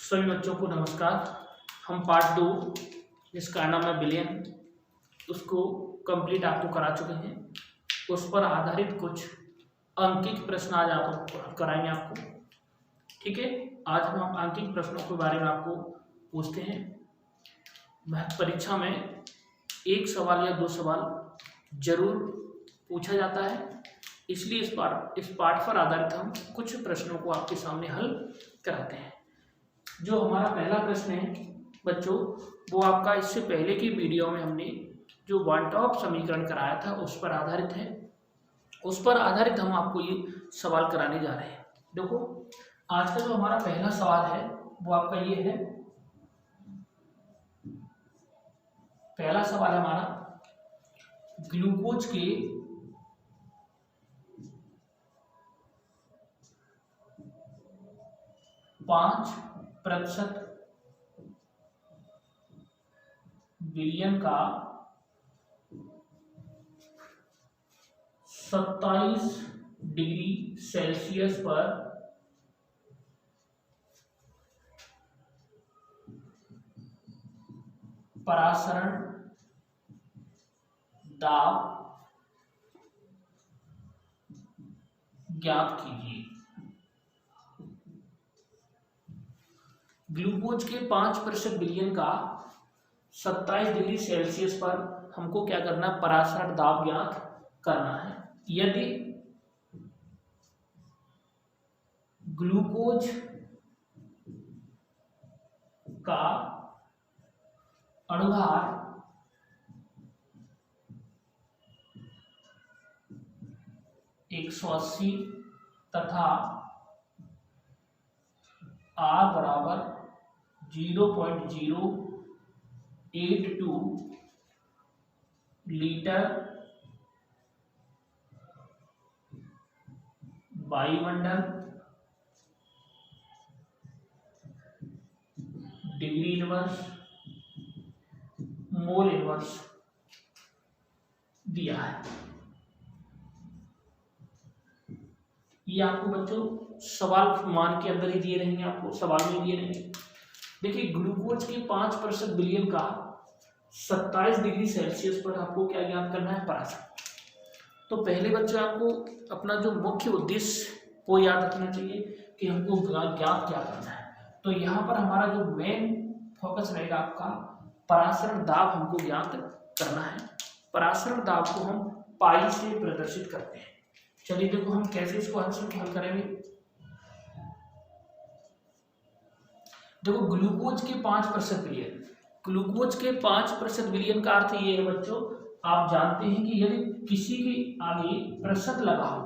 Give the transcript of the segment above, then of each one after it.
सभी बच्चों को नमस्कार। हम पार्ट 2 जिसका नाम है बिलियन, उसको कंप्लीट आपको करा चुके हैं। उस पर आधारित कुछ अंकित प्रश्न आज आप कराएंगे आपको। ठीक है, आज हम अंकित प्रश्नों के बारे में आपको पूछते हैं। परीक्षा में एक सवाल या दो सवाल जरूर पूछा जाता है, इसलिए इस पाठ पर आधारित हम कुछ प्रश्नों को आपके सामने हल कराते हैं। जो हमारा पहला प्रश्न है बच्चों, वो आपका इससे पहले की वीडियो में हमने जो वन टॉप समीकरण कराया था उस पर आधारित है। उस पर आधारित हम आपको ये सवाल कराने जा रहे हैं। देखो, आज का जो हमारा पहला सवाल है वो आपका ये है। पहला सवाल है हमारा, ग्लूकोज के 5% विलयन का 27 डिग्री सेल्सियस पर परासरण दाब ज्ञात कीजिए। ग्लूकोज के 5% विलयन का 27 डिग्री सेल्सियस पर हमको क्या करना है, परासरण दाब ज्ञात करना है। यदि ग्लूकोज का अणुभार 180 तथा R बराबर 0.082 लीटर वायुमंडल डिग्री इनवर्स मोल इनवर्स दिया है। ये आपको बच्चों सवाल मान के अंदर ही दिए रहेंगे, आपको सवाल में दिए रहेंगे। देखिए, ग्लूकोज के 5% विलयन का 27 डिग्री सेल्सियस पर आपको क्या ज्ञात करना है, परासरण। तो पहले बच्चों आपको अपना जो मुख्य उद्देश्य वो याद रखना चाहिए कि हमको ज्ञात क्या करना है। तो यहाँ पर हमारा जो मेन फोकस रहेगा आपका परासरण दाब हमको ज्ञात करना है। परासरण दाब को हम पाई से प्रदर्शित करते हैं। चलिए देखो हम कैसे इसको हल करेंगे। देखो, ग्लूकोज के 5% विलयन, ग्लूकोज के 5% विलयन का अर्थ ये है बच्चों, आप जानते हैं कि यदि किसी के आगे प्रतिशत लगा हो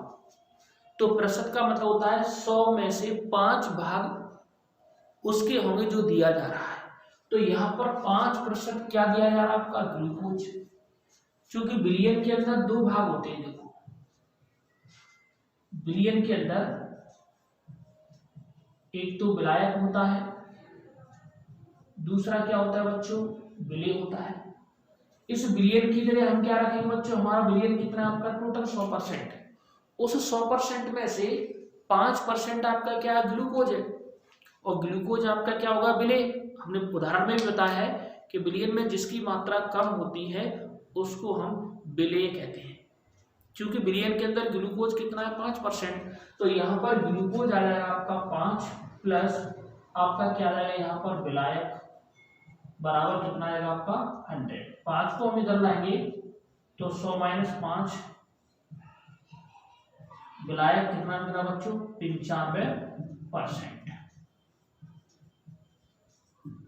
तो प्रतिशत का मतलब होता है 100 में से 5 भाग उसके होंगे जो दिया जा रहा है। तो यहाँ पर 5% क्या दिया जा रहा है आपका, ग्लूकोज। क्योंकि विलयन के अंदर 2 भाग होते हैं। देखो, विलयन के अंदर एक तो विलायक होता है, दूसरा क्या होता है बच्चों, विलेय होता है। इस विलयन की जगह हम क्या रखेंगे बच्चों, हमारा विलयन कितना आपका टोटल 100%। उस 100% में से 5% आपका क्या है, ग्लूकोज है। और ग्लूकोज आपका क्या होगा, विलेय। हमने उदाहरण में भी बताया है कि विलयन में जिसकी मात्रा कम होती है उसको हम विलेय कहते हैं। क्योंकि विलयन के अंदर ग्लूकोज कितना है, 5%। तो यहाँ पर ग्लूकोज आ जाएगा आपका 5 प्लस आपका क्या आ जाएगा यहाँ पर विलायक बराबर कितना आएगा आपका 100। 5 को हम इधर लाएंगे तो 100 - 5 विलायक कितना मिला बच्चों, 95%।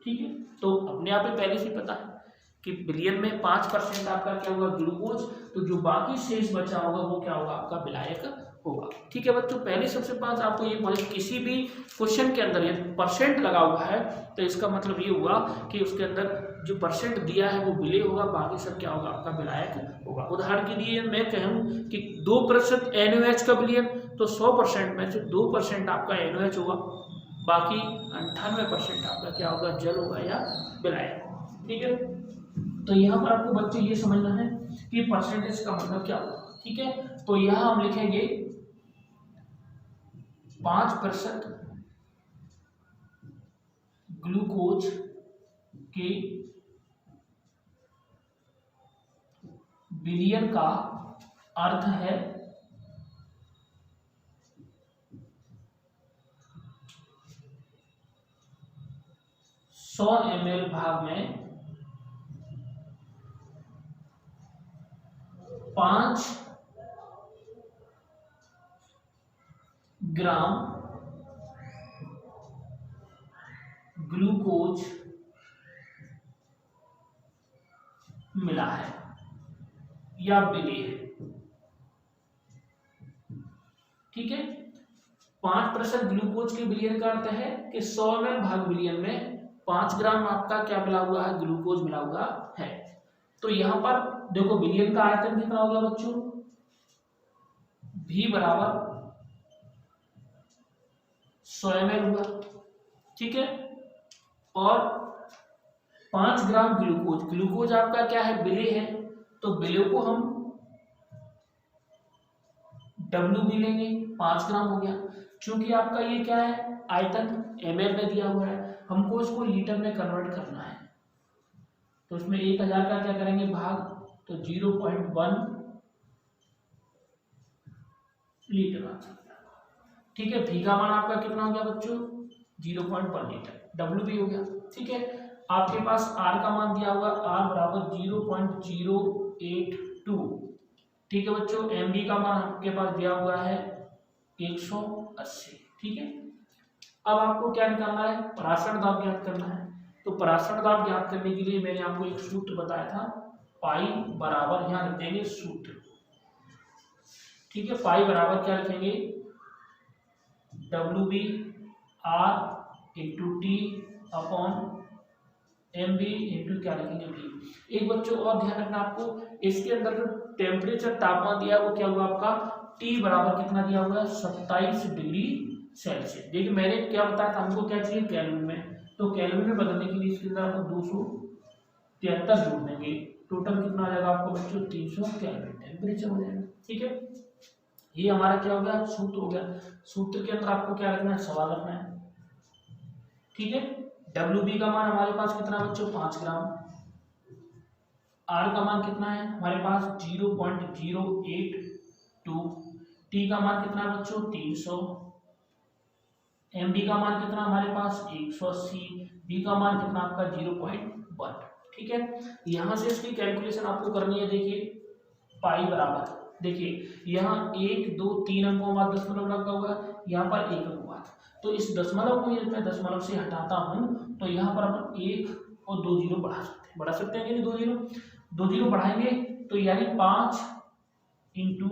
ठीक है, तो अपने आप ही पहले से पता है कि विलयन में 5% आपका क्या होगा, ग्लूकोज। तो जो बाकी शेष बचा होगा वो क्या होगा, आपका विलायक होगा। ठीक है बच्चों, पहले सबसे पास आपको ये बोले किसी भी क्वेश्चन के अंदर यदि परसेंट लगा हुआ है तो इसका मतलब ये हुआ कि उसके अंदर जो परसेंट दिया है वो विलेय होगा, बाकी सब क्या होगा, आपका विलायक होगा। उदाहरण के लिए मैं कहूँ कि 2% NaOH का विलयन, तो 100% में से 2% आपका NaOH होगा, बाकी 98% आपका क्या होगा, जल होगा या विलायक होगा। ठीक है, तो यहाँ पर आपको बच्चे ये समझना है कि परसेंटेज का मतलब क्या होगा। ठीक है, तो यहाँ हम लिखेंगे 5% ग्लूकोज के बिलियन का अर्थ है 100 ml भाग में 5 ग्राम ग्लूकोज मिला है या मिली है। ठीक है, 5% ग्लूकोज के बिलियन का अर्थ है कि 100 ml भाग बिलियन में 5 ग्राम आपका क्या मिला हुआ है, ग्लूकोज मिला हुआ है। तो यहां पर देखो बिलियन का आयतन कितना हो गया बच्चों, V बराबर 100 ml हुआ। ठीक है, और 5 ग्राम ग्लूकोज, ग्लूकोज आपका क्या है, बिले है, तो बिले को हम WB लेंगे, 5 ग्राम हो गया। क्योंकि आपका ये क्या है, आयतन ml में दिया हुआ है, हमको इसको लीटर में कन्वर्ट करना है, तो इसमें 1000 का क्या करेंगे भाग, तो 0.1 लीटर आ सकता है। ठीक है, V का मान आपका कितना हो गया बच्चों, 0.1 लीटर, WB हो गया। ठीक है, आपके पास R का मान दिया हुआ, R बराबर 0.082। ठीक है बच्चों, MB का मान आपके पास दिया हुआ है 180। ठीक है, अब आपको क्या निकालना है, पराशर दाब ज्ञात करना है। तो पराशर दाब ज्ञात करने के लिए मैंने आपको एक सूत्र बताया था, पाई बराबर, यहां लिख देंगे सूत्र। ठीक है, पाई बराबर क्या लिखेंगे, WB R into T upon MB into क्या लिखेंगे V। एक बच्चों और ध्यान रखना आपको, इसके अंदर जो टेम्परेचर तापमान दिया वो क्या हुआ आपका, T बराबर कितना दिया हुआ है, 27 डिग्री सेल्सियस। देखिए मैंने क्या बताया था, हमको क्या चाहिए केल्विन में, तो केल्विन में बदलने के लिए इसके अंदर आपको 273 जोड़ देंगे, टोटल कितना आ जाएगा आपको बच्चों, 300 केल्विन टेम्परेचर हो जाएगा। ठीक है, ये हमारा क्या हो गया, सूत्र हो गया। सूत्र के अंदर आपको क्या रखना है, सवाल रखना है। ठीक है, WB का मान हमारे पास कितना बच्चों, 5 ग्राम, R का मान कितना है हमारे पास 0.082, T का मान कितना है बच्चों 300, MB का मान कितना हमारे पास 180, B का मान कितना आपका 0.1। ठीक है, यहां से इसकी कैलकुलेशन आपको करनी है। देखिए पाई बराबर, देखिए यहाँ 1 2 3 अंकों के बाद दशमलव लगा हुआ है, यहाँ पर 1 अंक बाद, तो इस दशमलव को यदि मैं दशमलव से हटाता हूँ तो यहाँ पर अपन 1 और 2 जीरो बढ़ा सकते हैं कि नहीं, 2 जीरो बढ़ाएंगे तो यानी 5 इंटू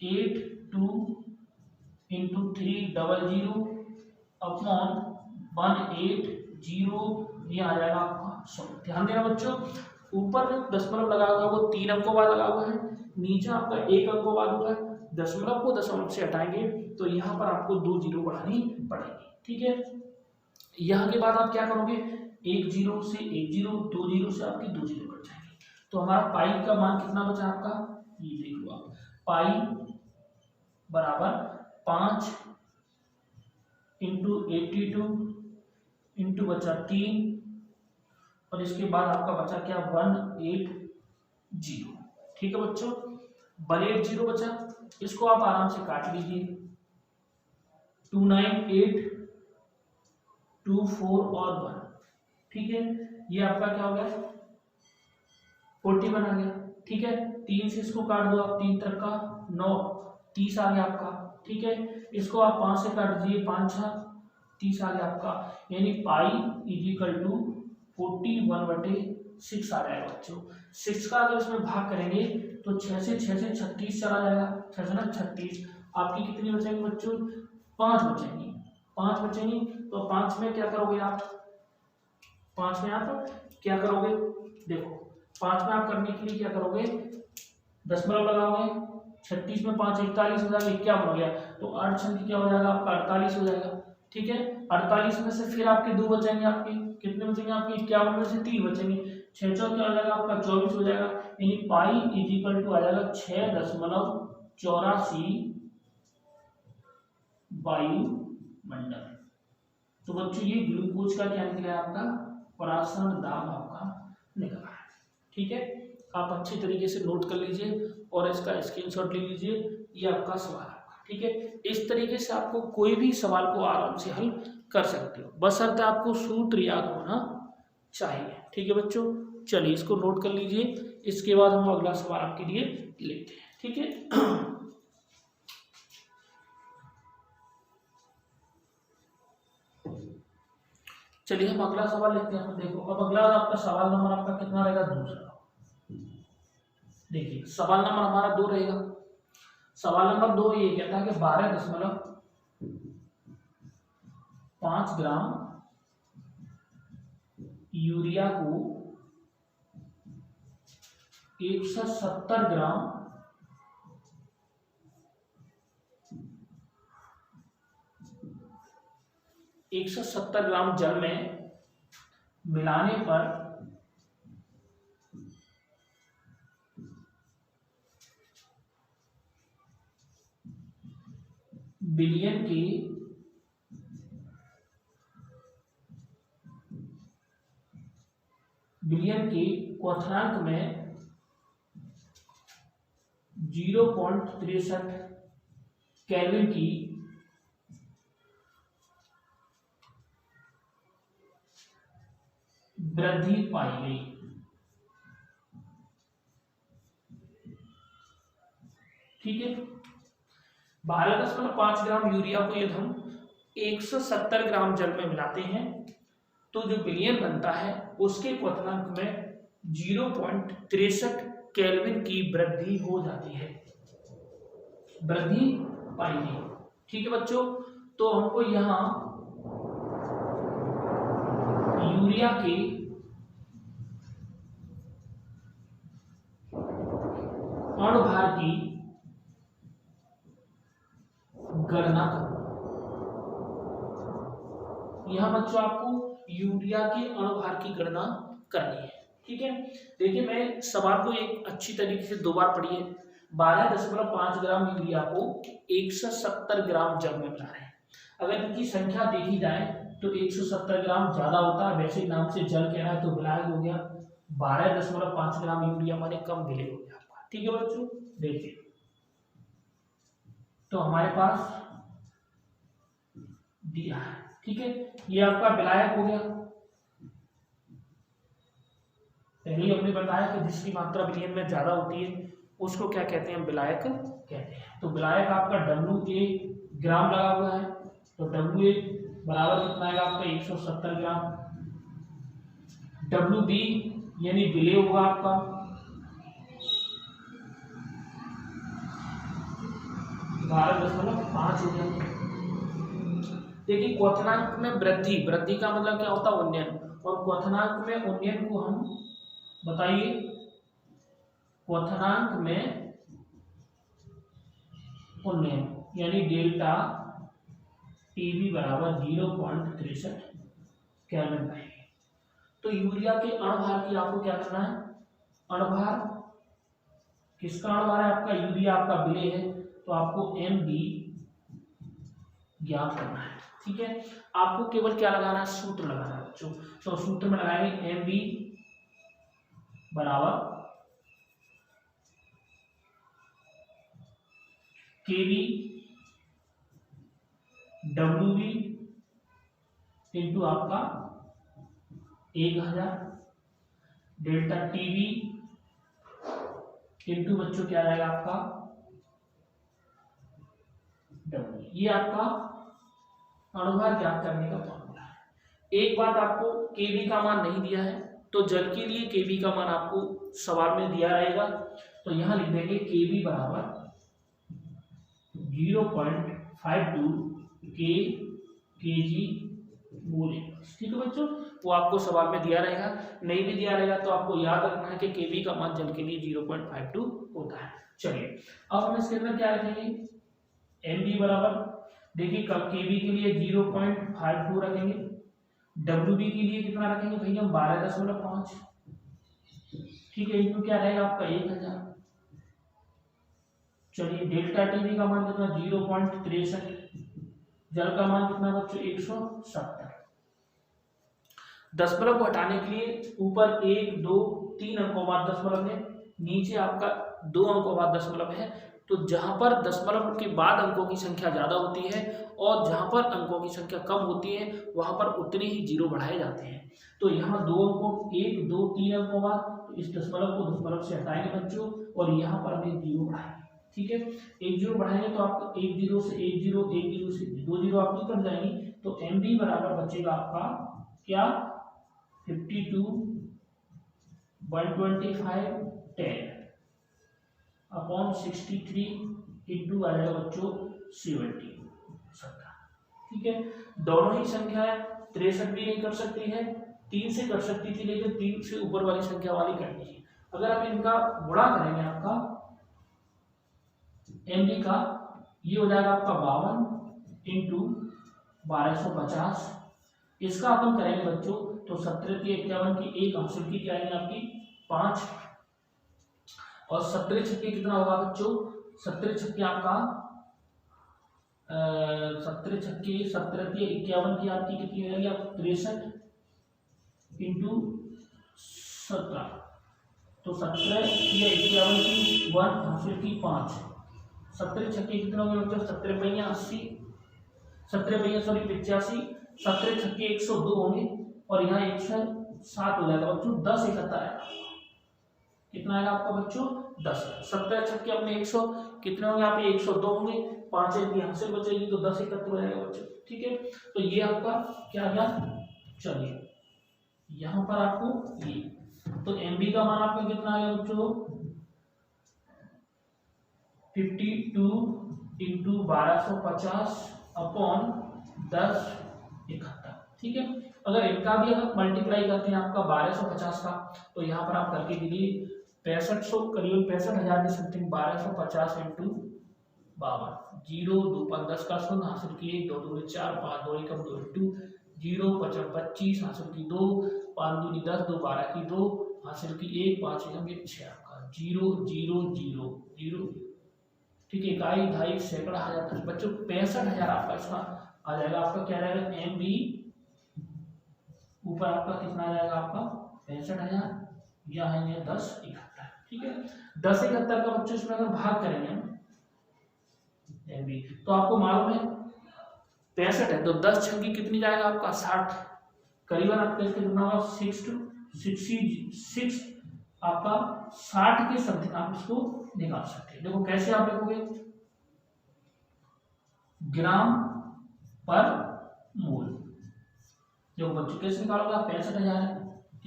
8 2 इंटू 3 00 अपॉन 180, ये आ जाएगा आपका 100। ध्यान देना बच्चों, ऊपर दशमलव लगा हुआ है वो 3 अंकों बाद लगा हुआ है, नीचे आपका 1 अंकों बाद होगा। दशमलव को दशमलव से हटाएंगे तो यहाँ पर आपको 2 जीरो बढ़ानी पड़ेगी। ठीक है, यहाँ के बाद आप क्या करोगे, 1 जीरो से 1 जीरो, 2 जीरो से आपकी 2 जीरो कट जाएंगे, तो हमारा पाई का मान कितना बचा आपका, ये देख लो आप, पाई बराबर 5 इंटू 82 इंटू बचा 3 और इसके बाद आपका बचा क्या 180। ठीक है बच्चों, 180 बचा, इसको आप आराम से काट लीजिए, 298 2 4 और 1। ठीक है, ये आपका क्या हो गया 41 आ गया। ठीक है, 3 से इसको काट दो आप, 3 तक का 9, 30 आ गया आपका। ठीक है, इसको आप 5 से काट दीजिए, 5 6 30 आ गया आपका, यानी पाई इजिकल टू 41/6 आ जाएगा बच्चों। 6 का अगर इसमें भाग करेंगे तो 6 से 36 चला जाएगा, 6 से 36, आपकी कितनी बचेंगी बच्चों, 5 बचेंगी, 5 बचेंगी। तो 5 में क्या करोगे आप, 5 में आप क्या करोगे, देखो 5 में आप करने के लिए क्या करोगे, दशमलव लगाओगे, 36 में 5 41 हो जाएगा, 51 हो गया, तो 8 छंग क्या हो जाएगा आपका 48 हो जाएगा। ठीक है, 48 में से फिर आपके 2 बचेंगे, आपके कितने बचेंगे, आपके 51 में से 3 बचेंगे, 6 क्या हो जाएगा आपका 24 हो जाएगा, यानी पाई इजिकल टू आ जाएगा 6.84 वायुमंडल। तो बच्चों ये ग्लूकोज का क्या निकला है आपका, प्राशन दाब आपका निकला है। ठीक है, आप अच्छी तरीके से नोट कर लीजिए और इसका स्क्रीनशॉट ले लीजिए, ये आपका सवाल आपका। ठीक है, इस तरीके से आपको कोई भी सवाल को आराम से हल कर सकते हो, बशर्ते आपको सूत्र याद होना चाहिए। ठीक है बच्चों, चलिए इसको नोट कर लीजिए, इसके बाद हम अगला सवाल आपके लिए लेते हैं। ठीक है, चलिए हम अगला सवाल लेते हैं। देखो अब अगला आपका सवाल नंबर आपका कितना रहेगा, दूसरा। देखिए सवाल नंबर हमारा 2 रहेगा। सवाल नंबर 2 ये कहता है कि 12.5 ग्राम यूरिया को 170 ग्राम जल में मिलाने पर बिलियन के क्वथनांक में 0.63 केल्विन की वृद्धि पाई गई। ठीक है, 12.5 ग्राम यूरिया को यदि हम 170 ग्राम जल में मिलाते हैं तो जो विलयन बनता है उसके क्वथनांक में 0.63 केल्विन की वृद्धि हो जाती है, वृद्धि पाई गई। ठीक है बच्चों, तो हमको यहाँ यूरिया के अणुभार की गणना करो। यहाँ बच्चों आपको यूरिया के अणुभार की गणना करनी है। ठीक है, देखिए मैं सवाल को एक अच्छी तरीके से 2 बार पढ़िए। 12.5 ग्राम यूरिया को 170 ग्राम जल में मिला रहे हैं। अगर इनकी संख्या देखी जाए तो 170 ग्राम ज्यादा होता है, वैसे नाम से जल कह रहा है तो विलायक हो गया। 12.5 ग्राम यूरिया माने कम विलय हो गया आपका। ठीक है बच्चों, देखिए तो हमारे पास दिया है। ठीक है, ये आपका विलायक हो गया। पहले ही हमने बताया कि जिसकी मात्रा विलयन में ज्यादा होती है उसको क्या कहते हैं, विलायक कहते हैं। तो विलायक आपका WA ग्राम लगा हुआ है, तो WA बराबर कितना आएगा आपका 170 ग्राम। WB यानी विलय होगा आपका 12.5 हो गया। देखिए क्वथनांक में वृद्धि, वृद्धि का मतलब क्या होता है, उन्नयन, और क्वथनांक में उन्नयन को हम बताइए, क्वथनांक में उन्नयन यानी डेल्टा टीवी बराबर 0.63 केल्विन पाएंगे। तो यूरिया के अणुभार की आपको क्या करना है, अणुभार किसका अणुभार है आपका, यूरिया आपका विलय है तो आपको MB ज्ञात करना है। ठीक है, आपको केवल क्या लगाना है, सूत्र लगाना है बच्चों। तो सूत्र में लगाएंगे MB बराबर KB WB इंटू आपका 1000 डेल्टा TB इंटू बच्चों क्या रहेगा आपका W। ये आपका अणुभार ज्ञात करने का फॉर्मूला है। एक बात आपको KB का मान नहीं दिया है, तो जल के लिए KB का मान आपको सवाल में दिया रहेगा, तो यहां लिख देंगे KB बराबर 0.52 kg मोल इनवर्स। ठीक है बच्चों, वो आपको सवाल में दिया रहेगा, नहीं भी दिया रहेगा तो आपको याद रखना है कि KB का मान जल के लिए 0.52 होता है। चलिए अब हम इसके अंदर क्या रखेंगे, MB बराबर, देखिए KB के लिए 0.52 रखेंगे, WB के लिए कितना रखेंगे भैया, 12.5। ठीक है, इनको क्या रहेगा आपका 1000। चलिए डेल्टा TB का मान कितना 0.63, जल का मान कितना बच्चों 170। दशमलव को हटाने के लिए ऊपर 1 2 3 अंकों बाद दशमलव है, नीचे आपका 2 अंकों बाद दशमलव है। तो जहां पर दशमलव के बाद अंकों की संख्या ज्यादा होती है और जहां पर अंकों की संख्या कम होती है वहां पर उतने ही जीरो बढ़ाए जाते हैं। तो यहाँ 2 अंकों 1 2 3 अंकों बाद, तो इस दशमलव को दशमलव से हटाएंगे बच्चों और यहाँ पर हम 1 जीरो बढ़ाएंगे। ठीक है, 1 जीरो बढ़ाएंगे तो आपको 1 जीरो से 1 जीरो, 1 जीरो से 2 जीरो आपकी कट जाएंगी। तो MB बराबर बचेगा आपका क्या, 52 125 10 अपॉन 63 इंटू आ जाएगा बच्चों 70। ठीक है, दोनों ही संख्याएं 63 भी नहीं कर सकती है, 3 से कर सकती थी, लेकिन 3 से ऊपर वाली संख्या वाली करनी है। अगर आप इनका गुणा करेंगे आपका MB का, ये हो जाएगा आपका 52 इंटू 1250। इसका अपन करेंगे बच्चों तो 17 की 51 की 1 हासिल की क्या आएगी आपकी 5, और 17 छक्के कितना होगा बच्चों, 17 छक्के आपका 17 छक्के 17 की 51 की आपकी कितनी हो जाएगी आप 63 इंटू 17, तो 17 की 51 की 1 हासिल की 5, 17 छक्के कितना हो गया बच्चों 17 पहिया 80, 17 पहिया सॉरी 85, 17 छक्के 102 होंगे और यहाँ 107 हो जाएगा बच्चों, 10 इकट्ठा आएगा। कितना आएगा आपका बच्चों 10। 17 छक्के अपने 100 कितने होंगे आप 102 होंगे, 5 इनकी हासिल बचेगी तो 10 इकट्ठा हो जाएगा बच्चों। ठीक है, तो ये आपका क्या गया, चलिए यहाँ पर आपको ये, तो MB का मान आपका कितना आ गया बच्चों 52 इंटू 1250 अपॉन 10 71। ठीक है, अगर इनका भी अगर मल्टीप्लाई करते हैं आपका 1250 का, तो यहाँ पर आप करके दीजिए 6500 करीब 65,000 की समथिंग 1250 इंटू 52, 0 2 5 10 का शून्य हासिल किए, 2 2 4 5 2 1 2 इंटू 0 5 25 हासिल की 2 5 2 10 2 12 की 2 हासिल की 1 5 1 6 आपका 0 0 0 0। ठीक है, इकाई ढाई सैकड़ा हजार बच्चों 65,000 आपका इसका आ जाएगा। आपका क्या रहेगा MB ऊपर आपका कितना आ जाएगा आपका 65,000, या है 10 71। ठीक है, 10 71 का बच्चों इसमें अगर भाग करेंगे हम MB, तो आपको मालूम है 65 है तो 10 छक्की कितनी जाएगा आपका 60, करीबन आपका इसका कितना होगा 66 आपका 60 के समथिंग आप इसको निकाल सकते हैं। देखो कैसे आप लिखोगे, ग्राम पर मोल। देखो बच्चों कैसे निकालोगे आप 65,000 है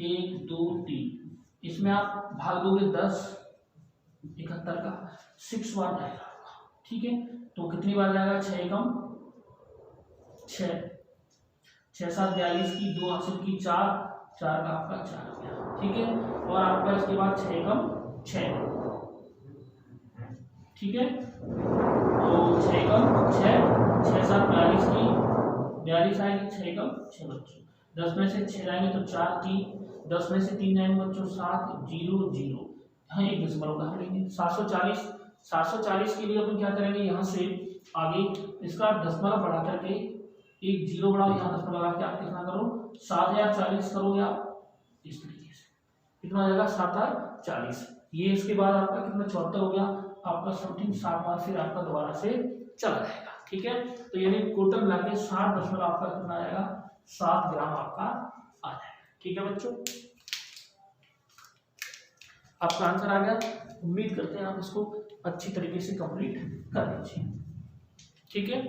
1 2 3, इसमें आप भाग दोगे 10 71 का 6 बार जाएगा। ठीक है, तो कितनी बार जाएगा 6 कम 6 6 7 42 की 2 हासिल की 4 4 का आपका 4 हो गया। ठीक है, और आपका इसके बाद 6 कम 6, ठीक है, तो 6 कम 6 6 7 42 की 42 आएगी, 6 कम 6 बच्चों, 10 में से 6 जाएंगे तो 4 3, 10 में से 3 जाएंगे बच्चों 7 0 0, यहाँ एक दशमलव का लेंगे 740। 740 के लिए अपन क्या करेंगे, यहाँ से आगे इसका दशमलव बढ़ा करके एक जीरो बढ़ाओ, यहाँ दशमलव लगा के आप कितना करो 7040 करोगे आप इस तरीके से, कितना हो जाएगा 7040। ये इसके बाद आपका कितना 74 हो गया आपका समथिंग 7 बार फिर आपका दोबारा से चला जाएगा। ठीक है, तो यानी टोटल मिला के 60 दशमलव आपका कितना आएगा 7 ग्राम आपका आ जाएगा। ठीक है बच्चों, आपका आंसर आ गया। उम्मीद करते हैं आप इसको अच्छी तरीके से कंप्लीट कर लीजिए। ठीक है।